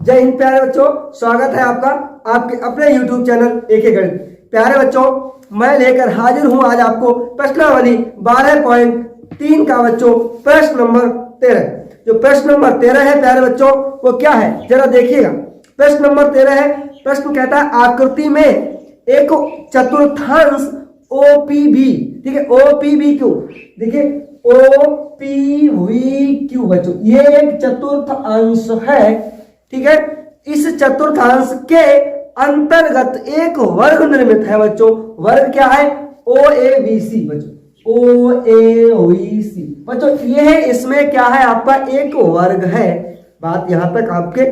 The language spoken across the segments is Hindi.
जय हिंद प्यारे बच्चों, स्वागत है आपका आपके अपने YouTube चैनल एक गणित। प्यारे बच्चों, मैं लेकर हाजिर हूं आज आपको प्रश्नावली 12.3 का बच्चों प्रश्न नंबर 13। जो प्रश्न नंबर 13 है प्यारे बच्चों वो क्या है जरा देखिएगा। प्रश्न नंबर 13 है। प्रश्न कहता है आकृति में एक चतुर्थांश OPV, ठीक है, OPVQ, देखिए OPVQ बच्चों ये एक चतुर्थांश है, ठीक है। इस चतुर्थांश के अंतर्गत एक वर्ग निर्मित है बच्चों। वर्ग क्या है? OABC बच्चों, OABC बच्चों ये है। इसमें क्या है? आपका एक वर्ग है। बात यहां तक आपके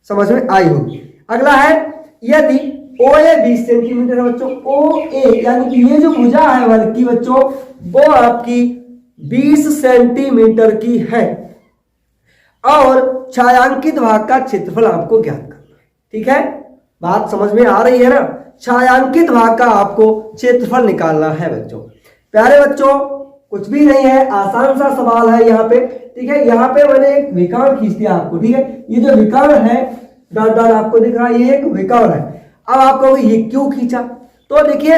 समझ में आई होगी। अगला है यदि OA 20 सेंटीमीटर है बच्चों, OA यानी कि ये जो भुजा है वर्ग की बच्चों वो आपकी 20 सेंटीमीटर की है और छायांकित भाग का क्षेत्रफल आपको ज्ञात करना है, ठीक है। बात समझ में आ रही है ना? छायांकित भाग का आपको क्षेत्रफल निकालना है बच्चों। प्यारे बच्चों कुछ भी नहीं है, आसान सा सवाल है यहाँ पे, ठीक है। यहाँ पे मैंने एक विकर्ण खींच दिया आपको, ठीक है। ये जो विकर्ण है डॉट डॉट आपको दिख रहा है, ये एक विकर्ण है। अब आप कहोगे ये क्यों खींचा? तो देखिए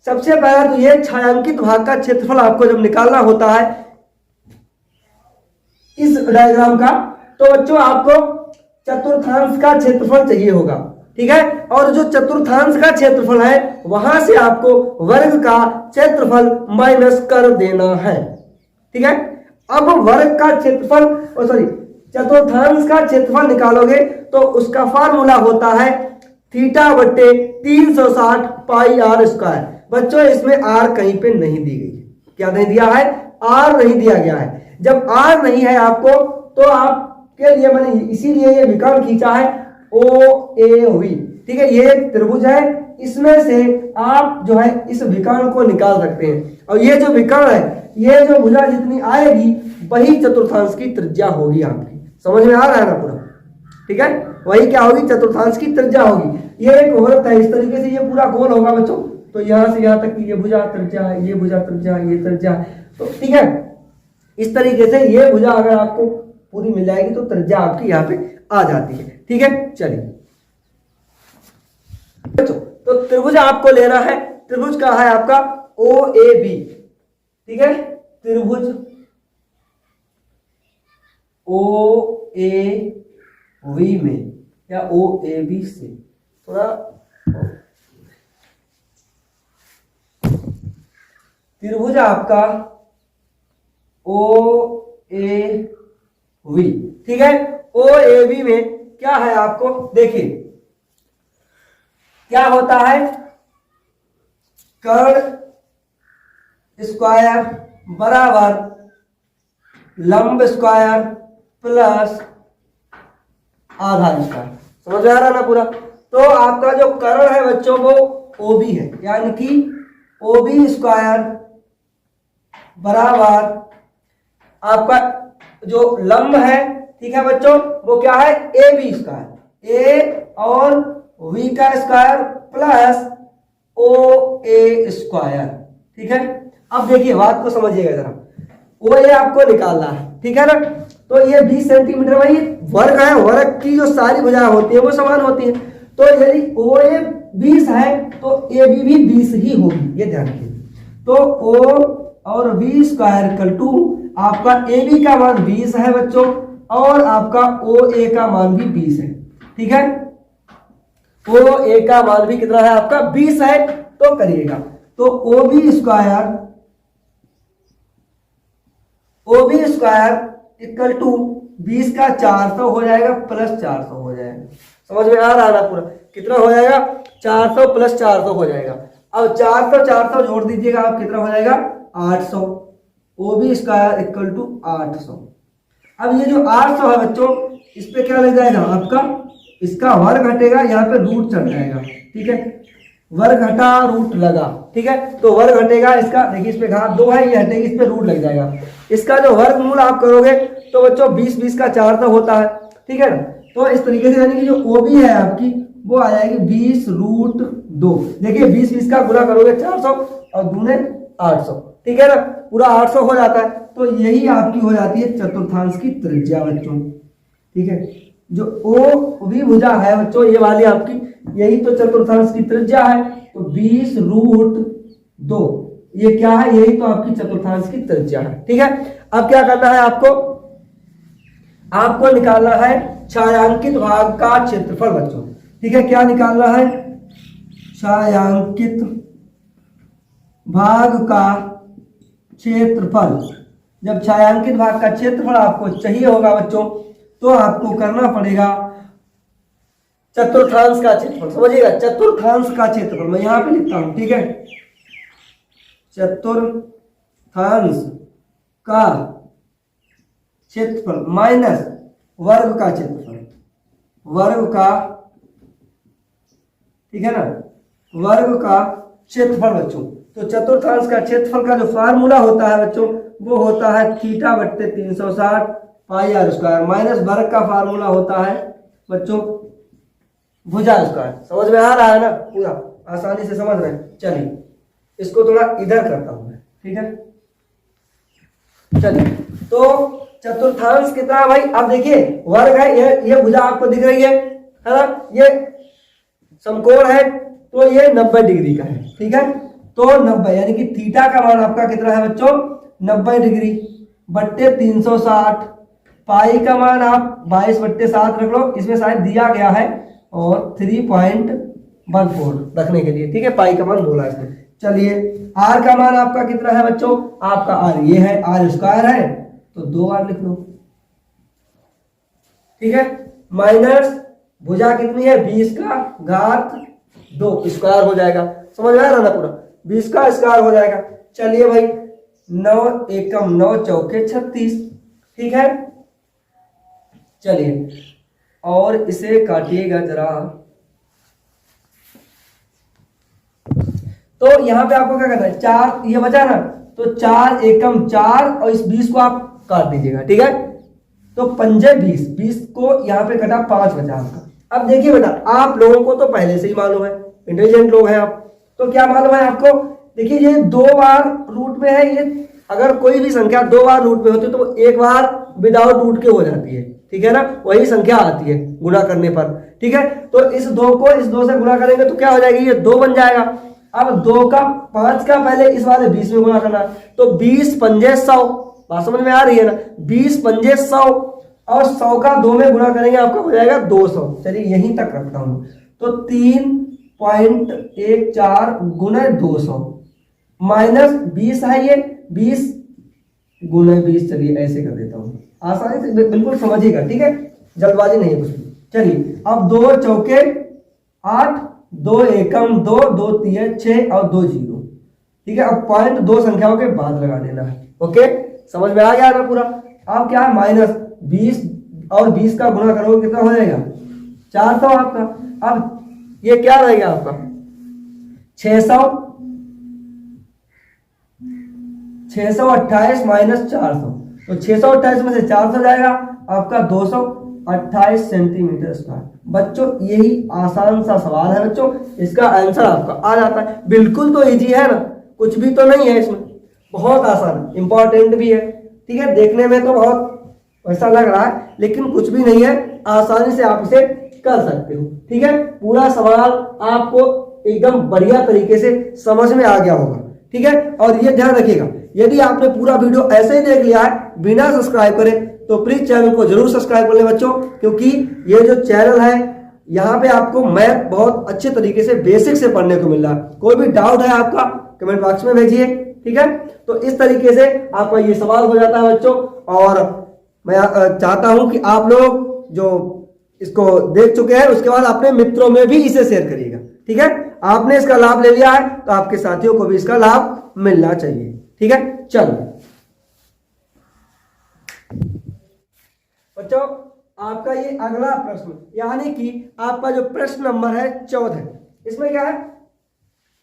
सबसे पहले तो ये छायांकित भाग का क्षेत्रफल आपको जब निकालना होता है इस डायग्राम का, तो बच्चों आपको चतुर्थांश का क्षेत्रफल चाहिए होगा, ठीक है। और जो चतुर्थांश का क्षेत्रफल है वहां से आपको वर्ग का क्षेत्रफल माइनस कर देना है, ठीक है। अब वर्ग का क्षेत्रफल चतुर्थांश का क्षेत्रफल निकालोगे तो उसका फार्मूला होता है थीटा बट्टे 360 पाई आर स्क्वायर। बच्चों इसमें आर कहीं पे नहीं दी गई, क्या नहीं दिया है? आर नहीं दिया गया है। जब आर नहीं है आपको तो आपके लिए मैंने इसीलिए ये विकर्ण खींचा है OAV, ठीक है। ये एक त्रिभुज है, इसमें से आप जो है इस विकर्ण को निकाल सकते हैं। और ये जो विकर्ण है, ये जो भुजा जितनी आएगी वही चतुर्थांश की त्रिज्या होगी आपकी। समझ में आ रहा है ना पूरा? ठीक है, वही क्या होगी? चतुर्थांश की त्रिज्या होगी। ये एक वृत्त है, इस तरीके से ये पूरा गोल होगा बच्चों। तो यहां से यहां तक की ये भुजा त्रिज्या है, ये भुजा त्रिज्या, ये त्रिज्या, तो ठीक है। इस तरीके से ये भुजा अगर आपको पूरी मिल जाएगी तो त्रिज्या आपकी यहाँ पे आ जाती है, ठीक है। चलिए बच्चों, तो त्रिभुज आपको लेना है। त्रिभुज का है आपका OAB, ठीक है। त्रिभुज OAV में या OAB से थोड़ा त्रिभुज आपका OAV, ठीक है। OAV में क्या है आपको देखिए क्या होता है? कर्ण स्क्वायर बराबर लंब स्क्वायर प्लस आधार स्क्वायर। समझ आ रहा ना पूरा? तो आपका जो कर्ण है बच्चों वो OB है, यानी कि OB स्क्वायर बराबर आपका जो लंब है, ठीक है बच्चों, वो क्या है? AB स्क्वायर, A और V का स्क्वायर प्लस OA स्क्वायर, ठीक है। अब देखिए बात को समझिएगा जरा। OA आपको निकालना है, ठीक है ना। तो ये 20 सेंटीमीटर वही वर्ग है। वर्ग की जो सारी भुजाएं होती है वो समान होती है। तो यदि OA 20 है तो AB भी 20 ही होगी, ये ध्यान रखिए। तो O और V स्क्वायर इक्वल टू आपका AB का मान 20 है बच्चों और आपका OA का मान भी 20 है, ठीक है। OA का मान भी कितना है आपका? 20 है। तो करिएगा तो OB स्क्वायर इक्वल टू 20 का 400 हो जाएगा प्लस 400 हो जाएगा। समझ में आ रहा है ना पूरा? कितना हो जाएगा? 400 प्लस 400 हो जाएगा। अब 400 जोड़ दीजिएगा, आप कितना हो जाएगा? 800। OB square equal to 800। अब ये जो 800 है बच्चों इस पे क्या लग जाएगा आपका? इसका वर्ग घटेगा, यहाँ पे रूट चढ़ जाएगा, ठीक है। वर्ग घटा रूट लगा, ठीक है। तो वर्ग घटेगा इसका, देखिए इस पे घात 2 है, ये हटेगी, इस पे रूट लग जाएगा। इसका जो वर्गमूल आप करोगे तो बच्चों 20 का 400 होता है, ठीक है ना। तो इस तरीके से यानी कि जो OB है आपकी वो आ जाएगी 20√2। देखिए 20 का गुणा करोगे 400 और दूने 800, ठीक है ना। पूरा 800 हो जाता है। तो यही आपकी हो जाती है चतुर्थांश की त्रिज्या बच्चों, ठीक है। जो ओ भी भुजा है बच्चों, ये वाली आपकी, यही तो चतुर्थांश की त्रिज्या है। तो 20√2 ये क्या है, यही तो आपकी चतुर्थांश की त्रिज्या है। ठीक है, अब क्या करना है आपको, आपको निकालना है छायांकित भाग का क्षेत्रफल बच्चों। ठीक है, क्या निकालना है, छायांकित भाग का क्षेत्रफल। जब छायांकित भाग का क्षेत्रफल आपको चाहिए होगा बच्चों, तो आपको करना पड़ेगा चतुर्थांश का क्षेत्रफल। समझिएगा, चतुर्थांश का क्षेत्रफल मैं यहां पे लिखता हूं। ठीक है, चतुर्थांश का क्षेत्रफल माइनस वर्ग का क्षेत्रफल, वर्ग का, ठीक है ना, वर्ग का क्षेत्रफल बच्चों। तो चतुर्थांश का क्षेत्रफल का जो फार्मूला होता है बच्चों, वो होता है थीटा बट्टे 360 पाई आर स्क्वायर, माइनस वर्ग का फार्मूला होता है बच्चों भुजा स्क्वायर। समझ में आ रहा है ना, पूरा आसानी से समझ रहे हैं। चलिए इसको थोड़ा इधर करता हूं मैं। ठीक है, चलिए तो चतुर्थांश कितना भाई, अब देखिए वर्ग है, ये भुजा आपको दिख रही है ना, ये समकोण है, तो ये 90 डिग्री का है। ठीक है, तो 90 यानी कि थीटा का मान आपका कितना है बच्चों, 90 डिग्री बट्टे 360, पाई का मान आप 22/7 रख लो, इसमें शायद दिया गया है, और 3.14 रखने के लिए। ठीक है, पाई का मान बोला इसमें। चलिए आर का मान आपका कितना है बच्चों, आपका आर ये है, आर स्क्वायर है, तो 2 बार लिख लो। ठीक है, माइनस भुजा कितनी है, 20 का घात 2 स्क्वायर हो जाएगा। समझ में आ रहा ना, पूरा 20 का स्क्वायर हो जाएगा। चलिए भाई 9 एकम 9 चौके 36। ठीक है, चलिए और इसे काटिएगा जरा। तो यहां पे आपको क्या करना है, 4 ये बचा ना, तो 4 एकम 4 और इस 20 को आप काट दीजिएगा। ठीक है, तो 5 20, 20 को यहां पे कटा, 5 बचा आपका। अब देखिए बेटा, आप लोगों को तो पहले से ही मालूम है, इंटेलिजेंट लोग हैं आप, तो क्या मालूम है आपको, देखिए ये 2 बार रूट में है, ये अगर कोई भी संख्या 2 बार रूट में होती है तो 1 बार विदाउट रूट के हो जाती है। ठीक है ना, वही संख्या आती है गुणा करने पर। ठीक है, तो इस 2 को इस 2 से गुणा करेंगे तो क्या हो जाएगी, ये 2 बन जाएगा। अब 2 का 5 का पहले इस वाले 20 में गुणा करना, तो 20 पंजे 100, बात समझ में आ रही है ना, 20 पंजे 100, और 100 का 2 में गुणा करेंगे आपका हो जाएगा 200। चलिए यहीं तक रखता हूं, तो 3.14 गुना 200 माइनस 20 है, ये 20 गुना 20, चलिए ऐसे कर देता हूं, आसानी से बिल्कुल समझिएगा। ठीक है, जल्दबाजी नहीं है कुछ भी। चलिए अब 2 चौके 8, 2 एकम 2, 2 तिये 6 और 2 0। ठीक है, अब पॉइंट 2 संख्याओं के बाद लगा देना है। ओके, समझ में आ गया ना पूरा। अब क्या है, माइनस 20 और 20 का गुणा करोगे कितना हो जाएगा, 400 आपका। अब ये क्या रहेगा आपका 628 माइनस 400, तो 628 में से 400 जाएगा आपका 228 सेंटीमीटर स्क्वायर। बच्चों यही आसान सा सवाल है बच्चों, इसका आंसर आपका आ जाता है। बिल्कुल तो इजी है ना, कुछ भी तो नहीं है इसमें, बहुत आसान, इंपॉर्टेंट भी है। ठीक है, देखने में तो बहुत ऐसा लग रहा है, लेकिन कुछ भी नहीं है, आसानी से आप इसे कर सकते हो। ठीक है, पूरा सवाल आपको एकदम बढ़िया तरीके से समझ में आ गया होगा। ठीक है, और ये ध्यान रखिएगा, यदि आपने पूरा वीडियो ऐसे ही देख लिया है बिना सब्सक्राइब करे, तो प्लीज चैनल को जरूर सब्सक्राइब कर ले बच्चों, क्योंकि ये जो चैनल है यहाँ पे आपको मैथ बहुत अच्छे तरीके से बेसिक से पढ़ने को मिल रहा है। कोई भी डाउट है आपका कमेंट बॉक्स में भेजिए। ठीक है, तो इस तरीके से आपका ये सवाल हो जाता है बच्चों, और मैं चाहता हूं कि आप लोग जो इसको देख चुके हैं उसके बाद अपने मित्रों में भी इसे शेयर करिएगा। ठीक है, आपने इसका लाभ ले लिया है तो आपके साथियों को भी इसका लाभ मिलना चाहिए। ठीक है, चलो बच्चों, आपका ये अगला प्रश्न, यानी कि आपका जो प्रश्न नंबर है 14, इसमें क्या है,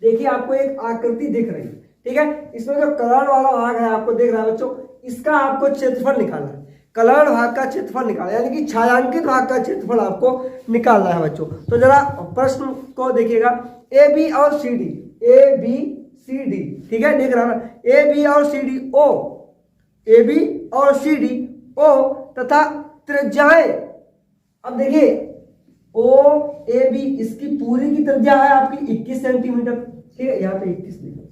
देखिए आपको एक आकृति दिख रही है। ठीक है, इसमें जो कलर वाला भाग है आपको दिख रहा है बच्चों, इसका आपको क्षेत्रफल निकालना है। कलर भाग का क्षेत्रफल निकालना यानी कि छायांकित भाग का क्षेत्रफल आपको निकालना है बच्चों। तो जरा प्रश्न को देखिएगा, ए बी और C D, A B C D, ठीक है, देख रहा ना, ए बी और सी डी ओ, ए बी और सी डी ओ तथा त्रिज्याएं अब देखिए ओ ए बी इसकी पूरी की त्रिज्या है आपकी 21 सेंटीमीटर, ठीक है, यहाँ पे 21 लिखो,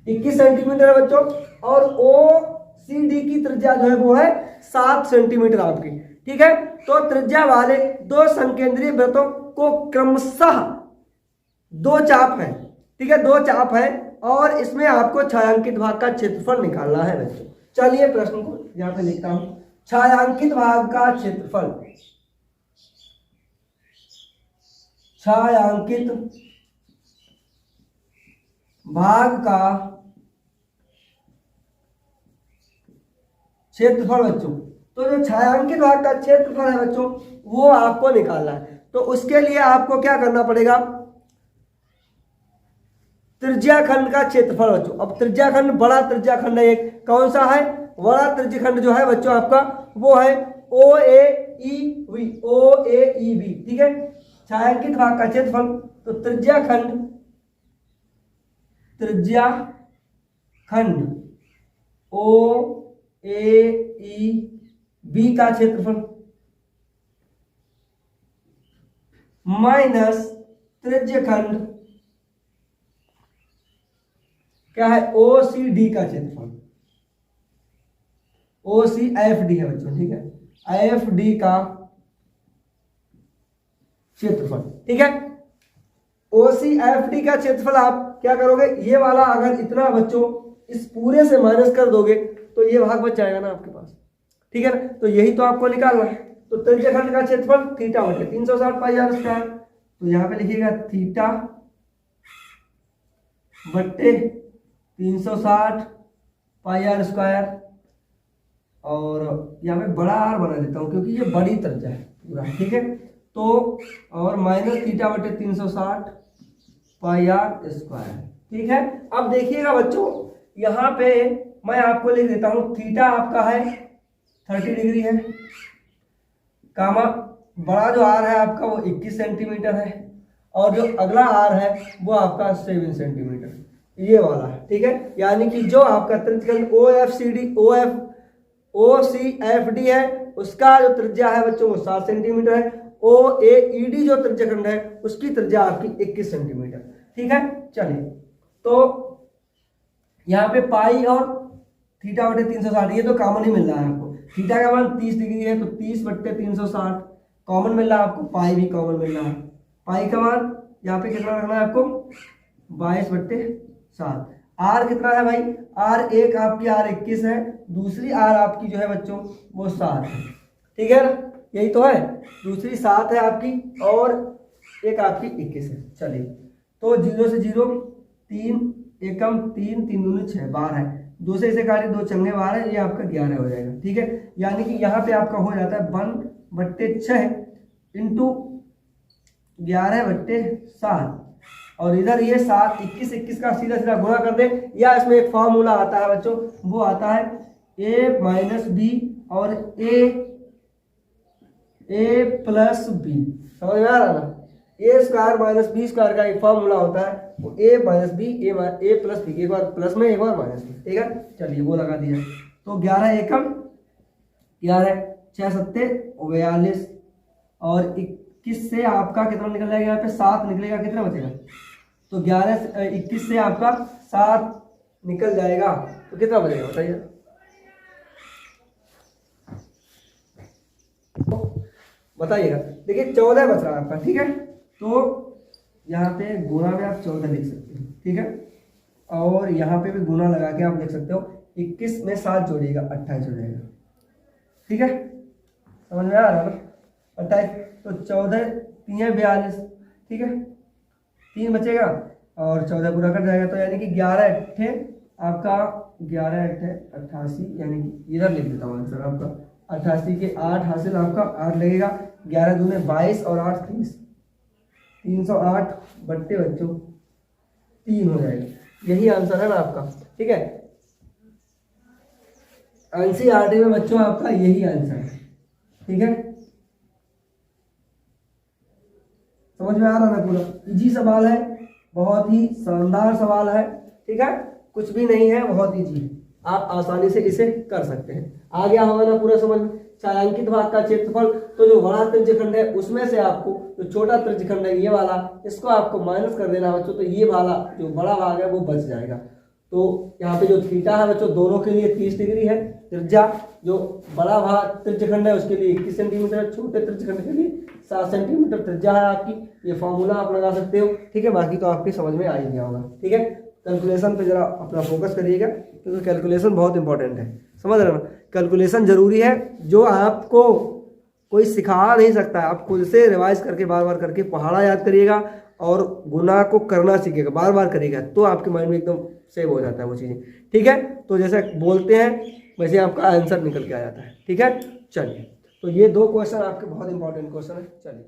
21 सेंटीमीटर है बच्चों। और ओ सी डी की त्रिज्या जो है वो है 7 सेंटीमीटर आपकी, ठीक है। तो त्रिज्या वाले दो संकेंद्रीय वृत्तों को क्रमशः दो चाप है, ठीक है, दो चाप है, और इसमें आपको छायांकित भाग का क्षेत्रफल निकालना है बच्चों। चलिए प्रश्न को यहाँ पे लिखता हूं, छायांकित भाग का क्षेत्रफल, छायांकित भाग का क्षेत्रफल बच्चों। तो जो छायांकित भाग का क्षेत्रफल है बच्चों वो आपको निकालना है। तो उसके लिए आपको क्या करना पड़ेगा, त्रिज्याखंड का क्षेत्रफल बच्चों। अब त्रिज्याखंड, बड़ा त्रिज्याखंड है एक, कौन सा है, बड़ा त्रिज्याखंड जो है बच्चों आपका वो है ओ ए ई बी, ओ ए ई बी, ठीक है। छायांकित भाग का क्षेत्रफल, तो त्रिज्याखंड, त्रिज्याखंड ओ ए ई बी का क्षेत्रफल माइनस त्रिज्यखंड क्या है, ओ सी डी का क्षेत्रफल, ओ सी एफ डी है बच्चों, ठीक है, एफ डी का क्षेत्रफल, ठीक है। ओ सी एफ डी का क्षेत्रफल आप क्या करोगे, ये वाला अगर इतना बच्चों इस पूरे से माइनस कर दोगे तो ये भाग बच जाएगा ना आपके पास, ठीक है ना। तो यही तो आपको निकालना है। तो त्रिज्यखंड का क्षेत्रफल थीटा बटे 360 पाई आर स्क्वायर, तो यहाँ पे लिखिएगा थीटा बटे 360 पाई आर स्क्वायर, और यहाँ पे बड़ा आर बना देता हूँ क्योंकि ये बड़ी त्रिज्या है पूरा, ठीक है। तो और माइनस थीटा बटे 360 पाई आर स्क्वायर, ठीक है। अब देखिएगा बच्चों यहाँ पे मैं आपको लिख देता हूँ, थीटा आपका है 30 डिग्री है, कामा बड़ा जो आर है आपका वो 21 सेंटीमीटर है, और जो अगला आर है वो आपका 7 सेंटीमीटर, ये वाला है, ठीक है। यानी कि जो आपका त्रिज्यखंड ओ एफ सी डी, ओ सी एफ डी है उसका जो त्रिज्या है बच्चों वो 7 सेंटीमीटर है, ओ ए ई डी जो त्रिज्यखंड है उसकी त्रिज्या आपकी 21 सेंटीमीटर, ठीक है। चलिए तो यहाँ पे पाई और थीटा बटे 360 ये तो कॉमन ही मिल रहा है आपको, थीटा का मान 30 डिग्री है तो 30 बटे 360 कॉमन मिल रहा है आपको, पाई भी कॉमन मिल रहा है। पाई का मान यहाँ पे कितना रखना है आपको, 22 बटे 7। आर कितना है भाई, आर एक आपकी आर 21 है, दूसरी आर आपकी जो है बच्चों वो 7 है, ठीक है ना, यही तो है, दूसरी 7 है आपकी और एक आपकी 21 है। चलिए तो 0 से 0, 3 एकम 3, 3 दूनी 6, 12 है, 2 से इसे काटे 2 चंगे 12 है, ये आपका 11 हो जाएगा, ठीक है। यानी कि यहाँ पे आपका हो जाता है 1 बट्टे 6 इंटू 11 बट्टे 7, और इधर ये 7 21 21 का सीधा सीधा गुणा कर दे, या इसमें एक फॉर्मूला आता है बच्चों, वो आता है a माइनस बी और a प्लस बी, समझ में आ रहा ना, ए स्क्वायर माइनस बी स्क्वायर का एक फॉर्मूला होता है, वो ए माइनस बी ए प्लस बी, एक बार प्लस में एक बार माइनस में, ठीक है। चलिए वो लगा दिया, तो 11 एकम 11 6 सत्ते 42, और 21 से आपका कितना निकल जाएगा, यहाँ पे 7 निकलेगा, कितना बचेगा, तो 21 से आपका 7 निकल जाएगा, तो कितना बचेगा बताइए, बताइएगा। देखिए 14 बच रहा है आपका, ठीक है। तो यहाँ पे गुणा में आप 14 लिख सकते हो, ठीक है, और यहाँ पे भी गुणा लगा के आप लिख सकते हो, 21 में 7 जोड़िएगा 28 हो जाएगा, ठीक है, समझ में आ रहा है ना, 28, तो 14 3 42, ठीक है, 3 बचेगा और 14 पूरा कट जाएगा, तो यानी कि 11 अट्ठे आपका 11 अट्ठे 88, यानी कि इधर लिख देता हूँ आंसर आपका 88 के 8 हासिल आपका 8 लगेगा, 11 दूने 22 और 8 30, 308 बट्टे बच्चों 3 हो जाएगा, यही आंसर है ना आपका, ठीक है। एनसीईआरटी में बच्चों आपका यही आंसर है, ठीक है, समझ में आ रहा ना, पूरा इजी सवाल है, बहुत ही शानदार सवाल है, ठीक है, कुछ भी नहीं है, बहुत इजी, आप आसानी से इसे कर सकते हैं। आ गया होगा ना पूरा समझ में। छायांकित भाग का क्षेत्रफल, तो जो बड़ा त्रिज्यखंड है उसमें से आपको जो छोटा त्रिज्यखंड है ये वाला, इसको आपको माइनस कर देना बच्चों, तो ये वाला जो बड़ा भाग है वो बच जाएगा। तो यहाँ पे जो थीटा है बच्चों दोनों के लिए 30 डिग्री है त्रिज्या, जो बड़ा भाग त्रिज्यखंड है उसके लिए 21 सेंटीमीटर है, छोटे त्रिज्यखंड के लिए 7 सेंटीमीटर त्रिज्या है आपकी। ये फॉर्मूला आप लगा सकते हो, ठीक है। बाकी तो आपकी समझ में आ ही गया होगा, ठीक है। कैलकुलेशन पे जरा अपना फोकस करिएगा, क्योंकि कैलकुलेशन बहुत इंपॉर्टेंट है, समझ रहे हो ना। कैलकुलेशन जरूरी है, जो आपको कोई सिखा नहीं सकता है, आप खुद से रिवाइज करके बार बार करके पहाड़ा याद करिएगा और गुना को करना सीखिएगा, बार बार करिएगा तो आपके माइंड में एकदम सेव हो जाता है वो चीज़ें, ठीक है। तो जैसे बोलते हैं वैसे आपका आंसर निकल के आ जाता है, ठीक है। चलिए, तो ये 2 क्वेश्चन आपके बहुत इंपॉर्टेंट क्वेश्चन है। चलिए।